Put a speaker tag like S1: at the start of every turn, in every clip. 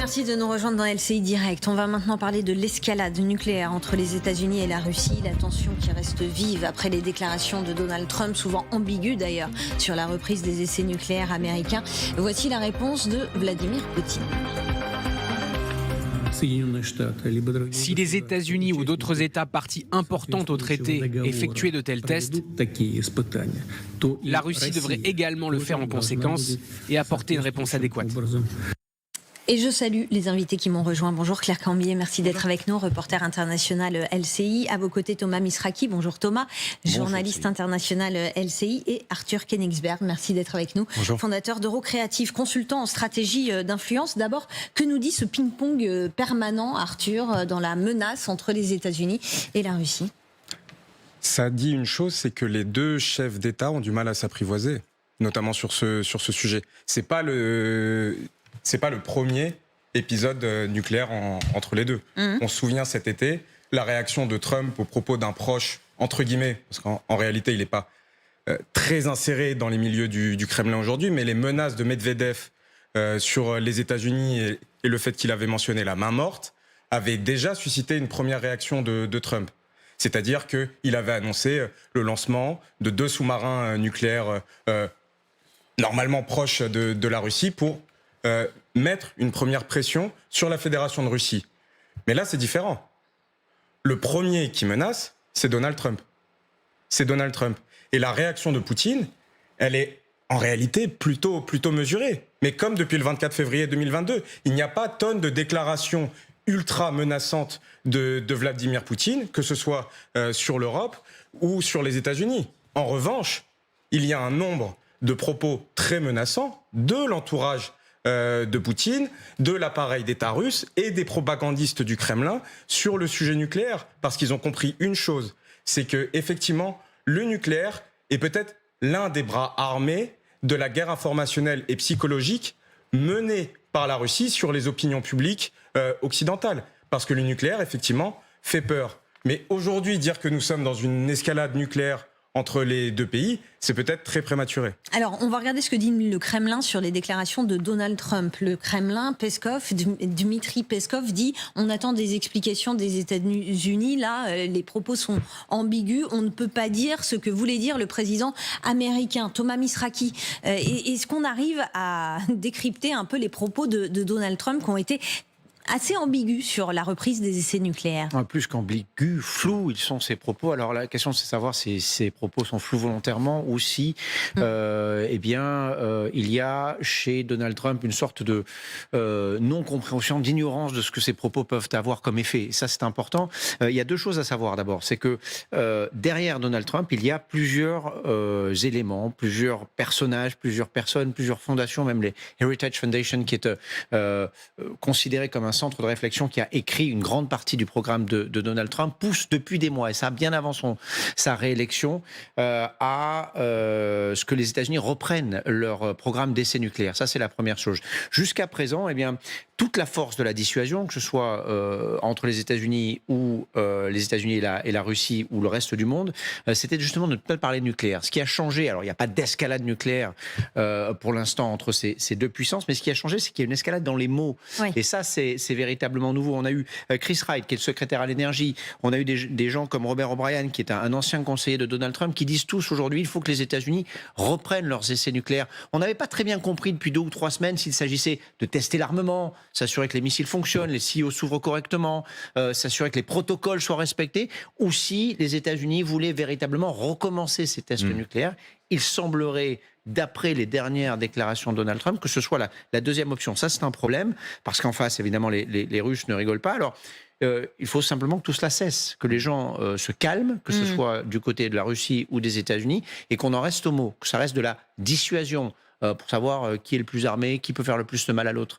S1: Merci de nous rejoindre dans LCI Direct. On va maintenant parler de l'escalade nucléaire entre les États-Unis et la Russie. La tension qui reste vive après les déclarations de Donald Trump, souvent ambiguës d'ailleurs, sur la reprise des essais nucléaires américains. Voici la réponse de Vladimir Poutine.
S2: Si les États-Unis ou d'autres États parties importantes au traité effectuaient de tels tests, la Russie devrait également le faire en conséquence et apporter une réponse adéquate.
S1: Et je salue les invités qui m'ont rejoint. Bonjour Claire Cambier, merci d'être avec nous, reporter international LCI. À vos côtés, Thomas Misraki. Bonjour Thomas, journaliste international LCI. Et Arthur Koenigsberg, merci d'être avec nous.
S3: Bonjour.
S1: Fondateur d'Eurocréatif, consultant en stratégie d'influence. D'abord, que nous dit ce ping-pong permanent, Arthur, dans la menace entre les États-Unis et la Russie?
S3: Ça dit une chose, c'est que les deux chefs d'État ont du mal à s'apprivoiser, notamment sur ce sujet. C'est pas le premier épisode nucléaire entre les deux. On se souvient cet été, la réaction de Trump au propos d'un proche, entre guillemets, parce qu'en réalité, il n'est pas très inséré dans les milieux du Kremlin aujourd'hui, mais les menaces de Medvedev sur les États-Unis et le fait qu'il avait mentionné la main morte avaient déjà suscité une première réaction de Trump. C'est-à-dire qu'il avait annoncé le lancement de 2 sous-marins nucléaires normalement proches de la Russie pour mettre une première pression sur la Fédération de Russie. Mais là, c'est différent. Le premier qui menace, c'est Donald Trump. C'est Donald Trump. Et la réaction de Poutine, elle est en réalité plutôt mesurée. Mais comme depuis le 24 février 2022, il n'y a pas tonne de déclarations ultra menaçantes de Vladimir Poutine, que ce soit sur l'Europe ou sur les États-Unis. En revanche, il y a un nombre de propos très menaçants de l'entourage de Poutine, de l'appareil d'État russe et des propagandistes du Kremlin sur le sujet nucléaire, parce qu'ils ont compris une chose, c'est que effectivement, le nucléaire est peut-être l'un des bras armés de la guerre informationnelle et psychologique menée par la Russie sur les opinions publiques occidentales, parce que le nucléaire, effectivement, fait peur. Mais aujourd'hui, dire que nous sommes dans une escalade nucléaire entre les deux pays, c'est peut-être très prématuré.
S1: Alors, on va regarder ce que dit le Kremlin sur les déclarations de Donald Trump. Le Kremlin, Dmitri Peskov dit « On attend des explications des États-Unis. Là, les propos sont ambigus. On ne peut pas dire ce que voulait dire le président américain. » Thomas Misraki, est-ce qu'on arrive à décrypter un peu les propos de Donald Trump qui ont été assez ambigu sur la reprise des essais nucléaires?
S4: Plus qu'ambigu, flou, ils sont ces propos. Alors la question, c'est de savoir si ces propos sont flous volontairement ou si, il y a chez Donald Trump une sorte de non-compréhension, d'ignorance de ce que ces propos peuvent avoir comme effet. Et ça, c'est important. Il y a 2 choses à savoir d'abord. C'est que derrière Donald Trump, il y a plusieurs éléments, plusieurs personnages, plusieurs personnes, plusieurs fondations, même les Heritage Foundation, qui est considéré comme un centre de réflexion qui a écrit une grande partie du programme de Donald Trump, pousse depuis des mois, et ça bien avant sa réélection, à ce que les États-Unis reprennent leur programme d'essais nucléaires. Ça, c'est la première chose. Jusqu'à présent, toute la force de la dissuasion, que ce soit entre les États-Unis ou les États-Unis et la Russie ou le reste du monde, c'était justement de ne pas parler de nucléaire. Ce qui a changé, alors il n'y a pas d'escalade nucléaire pour l'instant entre ces deux puissances, mais ce qui a changé, c'est qu'il y a une escalade dans les mots. Oui. Et ça, c'est véritablement nouveau. On a eu Chris Wright, qui est le secrétaire à l'énergie. On a eu des gens comme Robert O'Brien, qui est un ancien conseiller de Donald Trump, qui disent tous aujourd'hui il faut que les États-Unis reprennent leurs essais nucléaires. On n'avait pas très bien compris depuis 2 ou 3 semaines s'il s'agissait de tester l'armement, s'assurer que les missiles fonctionnent, les silos s'ouvrent correctement, s'assurer que les protocoles soient respectés, ou si les États-Unis voulaient véritablement recommencer ces tests nucléaires. Il semblerait, d'après les dernières déclarations de Donald Trump, que ce soit la deuxième option. Ça, c'est un problème, parce qu'en face, évidemment, les Russes ne rigolent pas. Alors, il faut simplement que tout cela cesse, que les gens se calment, que ce soit du côté de la Russie ou des États-Unis, et qu'on en reste aux mots, que ça reste de la dissuasion, pour savoir qui est le plus armé, qui peut faire le plus de mal à l'autre,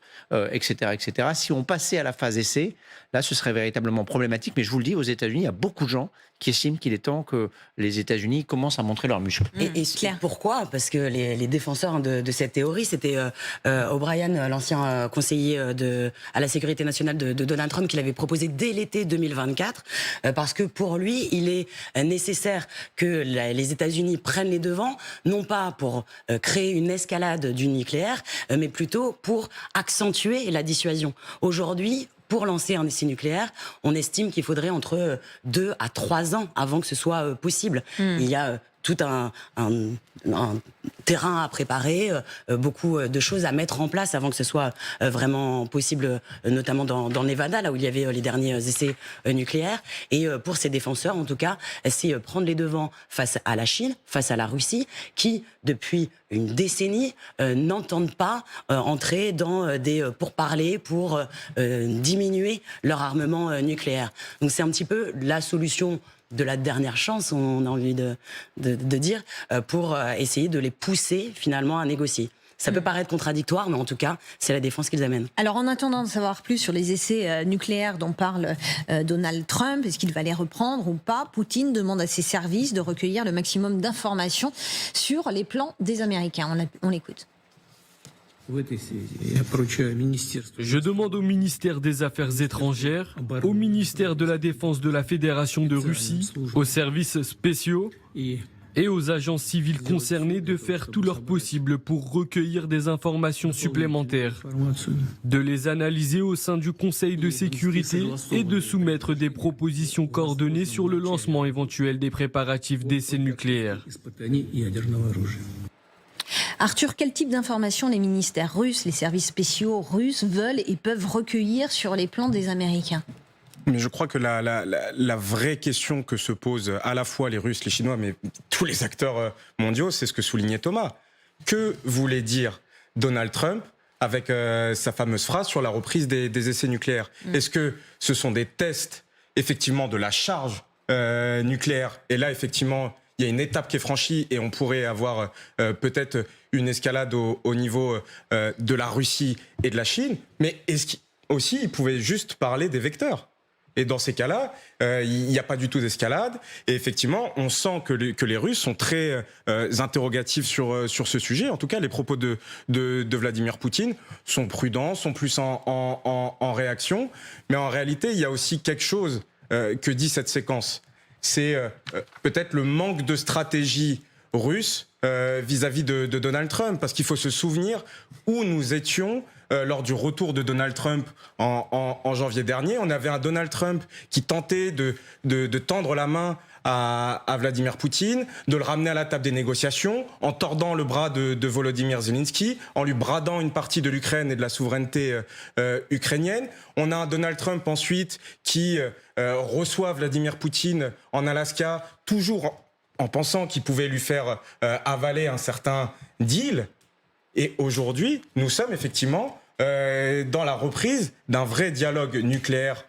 S4: etc., etc. Si on passait à la phase essai, là, ce serait véritablement problématique. Mais je vous le dis, aux États-Unis, il y a beaucoup de gens qui estiment qu'il est temps que les États-Unis commencent à montrer leurs muscles.
S5: Et pourquoi? Parce que les défenseurs de cette théorie, c'était O'Brien, l'ancien conseiller à la sécurité nationale de Donald Trump, qui l'avait proposé dès l'été 2024, parce que pour lui, il est nécessaire que les États-Unis prennent les devants, non pas pour créer une escalade l'escalade du nucléaire, mais plutôt pour accentuer la dissuasion. Aujourd'hui, pour lancer un essai nucléaire, on estime qu'il faudrait entre 2 à 3 ans avant que ce soit possible. Il y a tout un terrain à préparer, beaucoup de choses à mettre en place avant que ce soit vraiment possible, notamment dans le Nevada, là où il y avait les derniers essais nucléaires. Et pour ces défenseurs, en tout cas, c'est prendre les devants face à la Chine, face à la Russie, qui, depuis une décennie, n'entendent pas entrer dans des pourparlers pour diminuer leur armement nucléaire. Donc c'est un petit peu la solution de la dernière chance, on a envie de dire, pour essayer de les pousser finalement à négocier. Ça peut paraître contradictoire, mais en tout cas, c'est la défense qu'ils amènent.
S1: Alors, en attendant de savoir plus sur les essais nucléaires dont parle Donald Trump, est-ce qu'il va les reprendre ou pas, Poutine demande à ses services de recueillir le maximum d'informations sur les plans des Américains. On l'écoute.
S6: Je demande au ministère des Affaires étrangères, au ministère de la Défense de la Fédération de Russie, aux services spéciaux et aux agences civiles concernées de faire tout leur possible pour recueillir des informations supplémentaires, de les analyser au sein du Conseil de sécurité et de soumettre des propositions coordonnées sur le lancement éventuel des préparatifs d'essais nucléaires.
S1: Arthur, quel type d'informations les ministères russes, les services spéciaux russes veulent et peuvent recueillir sur les plans des Américains ?
S3: Mais je crois que la vraie question que se posent à la fois les Russes, les Chinois, mais tous les acteurs mondiaux, c'est ce que soulignait Thomas. Que voulait dire Donald Trump avec sa fameuse phrase sur la reprise des essais nucléaires ? Est-ce que ce sont des tests, effectivement, de la charge nucléaire ? Et là, effectivement, il y a une étape qui est franchie et on pourrait avoir peut-être une escalade au niveau de la Russie et de la Chine. Mais est-ce qu'aussi, il pouvait juste parler des vecteurs ? Et dans ces cas-là, il n'y a pas du tout d'escalade. Et effectivement, on sent que les Russes sont très interrogatifs sur ce sujet. En tout cas, les propos de Vladimir Poutine sont prudents, sont plus en réaction. Mais en réalité, il y a aussi quelque chose que dit cette séquence. C'est peut-être le manque de stratégie russe vis-à-vis de Donald Trump. Parce qu'il faut se souvenir où nous étions lors du retour de Donald Trump en janvier dernier. On avait un Donald Trump qui tentait de tendre la main à Vladimir Poutine, de le ramener à la table des négociations, en tordant le bras de Volodymyr Zelensky, en lui bradant une partie de l'Ukraine et de la souveraineté ukrainienne. On a un Donald Trump ensuite qui reçoit Vladimir Poutine en Alaska, toujours en pensant qu'il pouvait lui faire avaler un certain deal. Et aujourd'hui, nous sommes effectivement dans la reprise d'un vrai dialogue nucléaire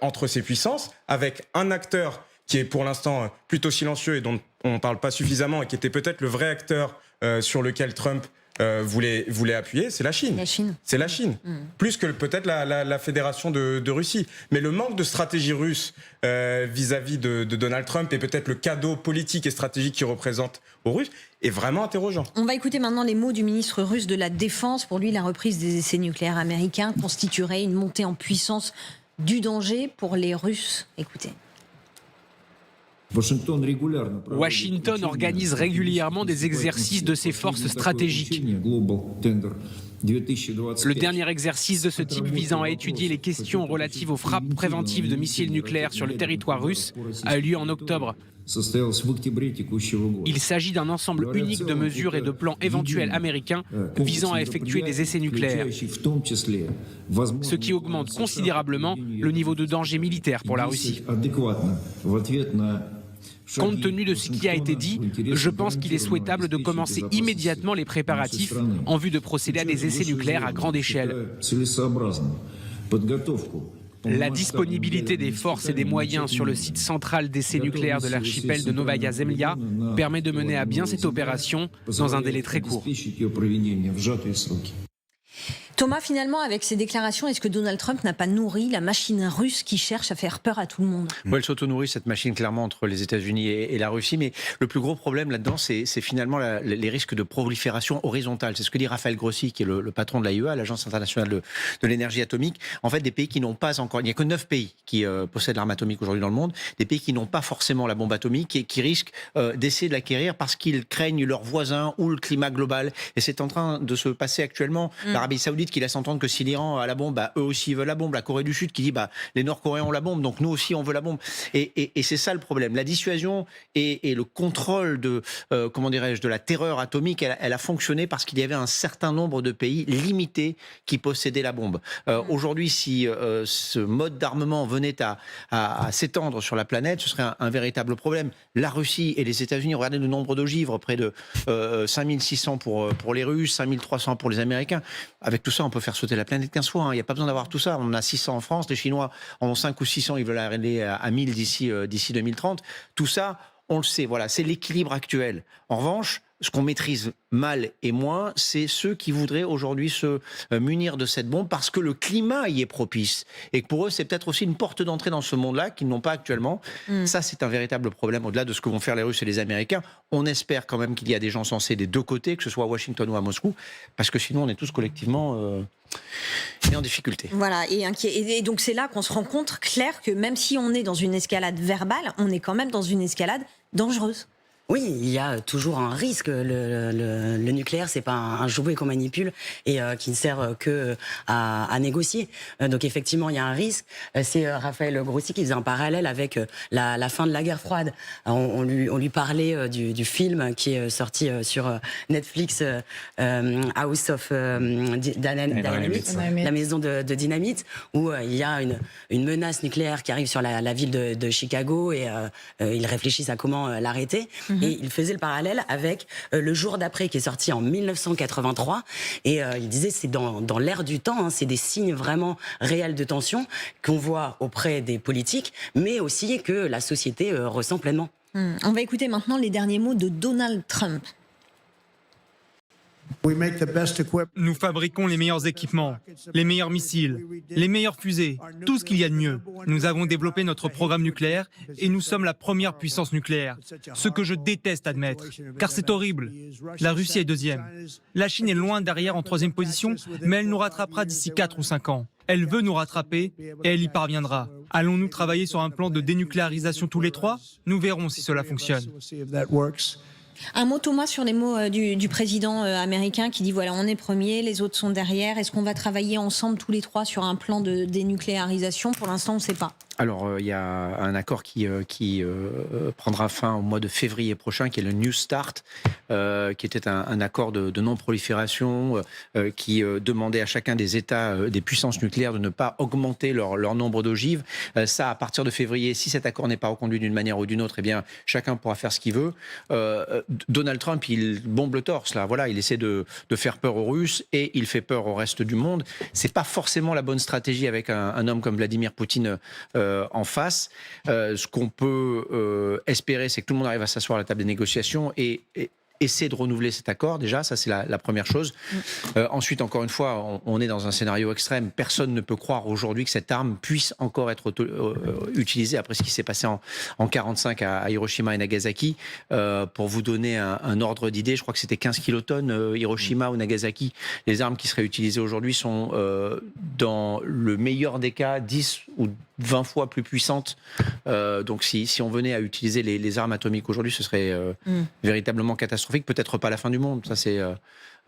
S3: entre ces puissances, avec un acteur qui est pour l'instant plutôt silencieux et dont on ne parle pas suffisamment, et qui était peut-être le vrai acteur sur lequel Trump voulait appuyer, c'est la Chine. C'est la Chine. Plus que peut-être la Fédération de Russie. Mais le manque de stratégie russe vis-à-vis de Donald Trump et peut-être le cadeau politique et stratégique qu'il représente aux Russes est vraiment interrogeant.
S1: On va écouter maintenant les mots du ministre russe de la Défense. Pour lui, la reprise des essais nucléaires américains constituerait une montée en puissance du danger pour les Russes. Écoutez.
S2: Washington organise régulièrement des exercices de ses forces stratégiques. Le dernier exercice de ce type visant à étudier les questions relatives aux frappes préventives de missiles nucléaires sur le territoire russe a eu lieu en octobre. Il s'agit d'un ensemble unique de mesures et de plans éventuels américains visant à effectuer des essais nucléaires, ce qui augmente considérablement le niveau de danger militaire pour la Russie. Compte tenu de ce qui a été dit, je pense qu'il est souhaitable de commencer immédiatement les préparatifs en vue de procéder à des essais nucléaires à grande échelle. La disponibilité des forces et des moyens sur le site central d'essais nucléaires de l'archipel de Novaya Zemlya permet de mener à bien cette opération dans un délai très court.
S1: Thomas, finalement, avec ces déclarations, est-ce que Donald Trump n'a pas nourri la machine russe qui cherche à faire peur à tout le monde?
S4: Oui, elle s'auto-nourrit, cette machine, clairement, entre les États-Unis et la Russie. Mais le plus gros problème là-dedans, c'est finalement les risques de prolifération horizontale. C'est ce que dit Raphaël Grossi, qui est le patron de l'AIEA, l'Agence internationale de l'énergie atomique. En fait, des pays qui n'ont pas encore... Il n'y a que 9 pays qui possèdent l'arme atomique aujourd'hui dans le monde. Des pays qui n'ont pas forcément la bombe atomique et qui risquent d'essayer de l'acquérir parce qu'ils craignent leurs voisins ou le climat global. Et c'est en train de se passer actuellement. L'Arabie Saoudite qui laisse entendre que si l'Iran a la bombe, eux aussi veulent la bombe. La Corée du Sud qui dit les Nord-Coréens ont la bombe, donc nous aussi on veut la bombe. Et c'est ça le problème. La dissuasion et le contrôle de la terreur atomique, elle a fonctionné parce qu'il y avait un certain nombre de pays limités qui possédaient la bombe. Aujourd'hui, si ce mode d'armement venait à s'étendre sur la planète, ce serait un véritable problème. La Russie et les États-Unis, regardez le nombre d'ogivres, près de 5600 pour les Russes, 5300 pour les Américains. Avec tout ça, on peut faire sauter la planète 15 fois. Il n'y a pas besoin d'avoir tout ça. On en a 600 en France. Les Chinois en ont 5 ou 600. Ils veulent aller à 1000 d'ici 2030. Tout ça, on le sait. Voilà, c'est l'équilibre actuel. En revanche, ce qu'on maîtrise mal et moins, c'est ceux qui voudraient aujourd'hui se munir de cette bombe parce que le climat y est propice. Et que pour eux, c'est peut-être aussi une porte d'entrée dans ce monde-là qu'ils n'ont pas actuellement. Ça, c'est un véritable problème au-delà de ce que vont faire les Russes et les Américains. On espère quand même qu'il y a des gens sensés des deux côtés, que ce soit à Washington ou à Moscou, parce que sinon, on est tous collectivement en difficulté.
S1: Voilà, et inquiet. Et donc c'est là qu'on se rend compte, clair, que même si on est dans une escalade verbale, on est quand même dans une escalade dangereuse.
S5: Oui, il y a toujours un risque. Le nucléaire, c'est pas un jouet qu'on manipule et qui ne sert que à négocier. Donc effectivement, il y a un risque. C'est Raphaël Grossi qui faisait un parallèle avec la fin de la guerre froide. On lui parlait du film qui est sorti sur Netflix, House of Dynamite, la maison de dynamite, où il y a une menace nucléaire qui arrive sur la ville de Chicago et ils réfléchissent à comment l'arrêter. Et il faisait le parallèle avec Le jour d'après, qui est sorti en 1983. Et il disait c'est dans l'air du temps, c'est des signes vraiment réels de tension qu'on voit auprès des politiques, mais aussi que la société ressent pleinement.
S1: On va écouter maintenant les derniers mots de Donald Trump.
S7: Nous fabriquons les meilleurs équipements, les meilleurs missiles, les meilleures fusées, tout ce qu'il y a de mieux. Nous avons développé notre programme nucléaire et nous sommes la première puissance nucléaire. Ce que je déteste admettre, car c'est horrible. La Russie est deuxième. La Chine est loin derrière en troisième position, mais elle nous rattrapera d'ici 4 ou 5 ans. Elle veut nous rattraper et elle y parviendra. Allons-nous travailler sur un plan de dénucléarisation tous les trois? Nous verrons si cela fonctionne.
S1: Un mot, Thomas, sur les mots du président américain qui dit voilà, on est premier, les autres sont derrière. Est-ce qu'on va travailler ensemble tous les trois sur un plan de dénucléarisation? Pour l'instant, on ne sait pas.
S4: Alors, il y a un accord qui prendra fin au mois de février prochain, qui est le New START, qui était un accord de non-prolifération qui demandait à chacun des États, des puissances nucléaires, de ne pas augmenter leur nombre d'ogives. Ça, à partir de février, si cet accord n'est pas reconduit d'une manière ou d'une autre, eh bien, chacun pourra faire ce qu'il veut. Donald Trump, il bombe le torse, là. Voilà, il essaie de faire peur aux Russes et il fait peur au reste du monde. C'est pas forcément la bonne stratégie avec un homme comme Vladimir Poutine en face. Ce qu'on peut espérer, c'est que tout le monde arrive à s'asseoir à la table des négociations et essayer de renouveler cet accord, déjà, ça c'est la première chose. Ensuite, encore une fois, on est dans un scénario extrême. Personne ne peut croire aujourd'hui que cette arme puisse encore être utilisée après ce qui s'est passé en 1945 à Hiroshima et Nagasaki. Pour vous donner un ordre d'idée, je crois que c'était 15 kilotonnes, Hiroshima ou Nagasaki. Les armes qui seraient utilisées aujourd'hui sont, dans le meilleur des cas, 10 ou 20 fois plus puissantes. Donc si on venait à utiliser les armes atomiques aujourd'hui, ce serait véritablement catastrophique. Peut-être pas la fin du monde, ça c'est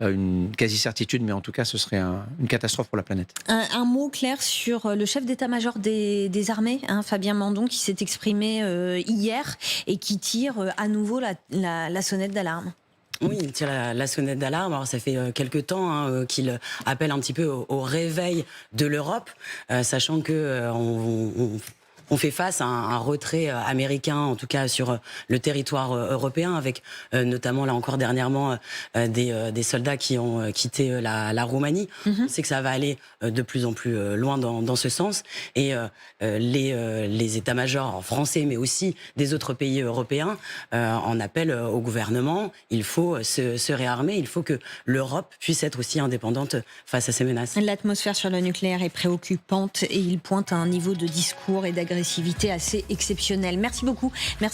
S4: une quasi-certitude, mais en tout cas ce serait une catastrophe pour la planète.
S1: Un mot clair sur le chef d'état-major des armées, Fabien Mandon, qui s'est exprimé hier et qui tire à nouveau la sonnette d'alarme.
S5: Oui, il tire la sonnette d'alarme. Alors, ça fait quelques temps qu'il appelle un petit peu au réveil de l'Europe, sachant que on fait face à un retrait américain, en tout cas sur le territoire européen, avec notamment là encore dernièrement des soldats qui ont quitté la Roumanie. On sait que ça va aller de plus en plus loin dans ce sens, et les états-majors français, mais aussi des autres pays européens, en appellent au gouvernement. Il faut se réarmer, il faut que l'Europe puisse être aussi indépendante face à ces menaces.
S1: L'atmosphère sur le nucléaire est préoccupante et il pointe à un niveau de discours et d'agressivité assez exceptionnel. Merci beaucoup. Merci.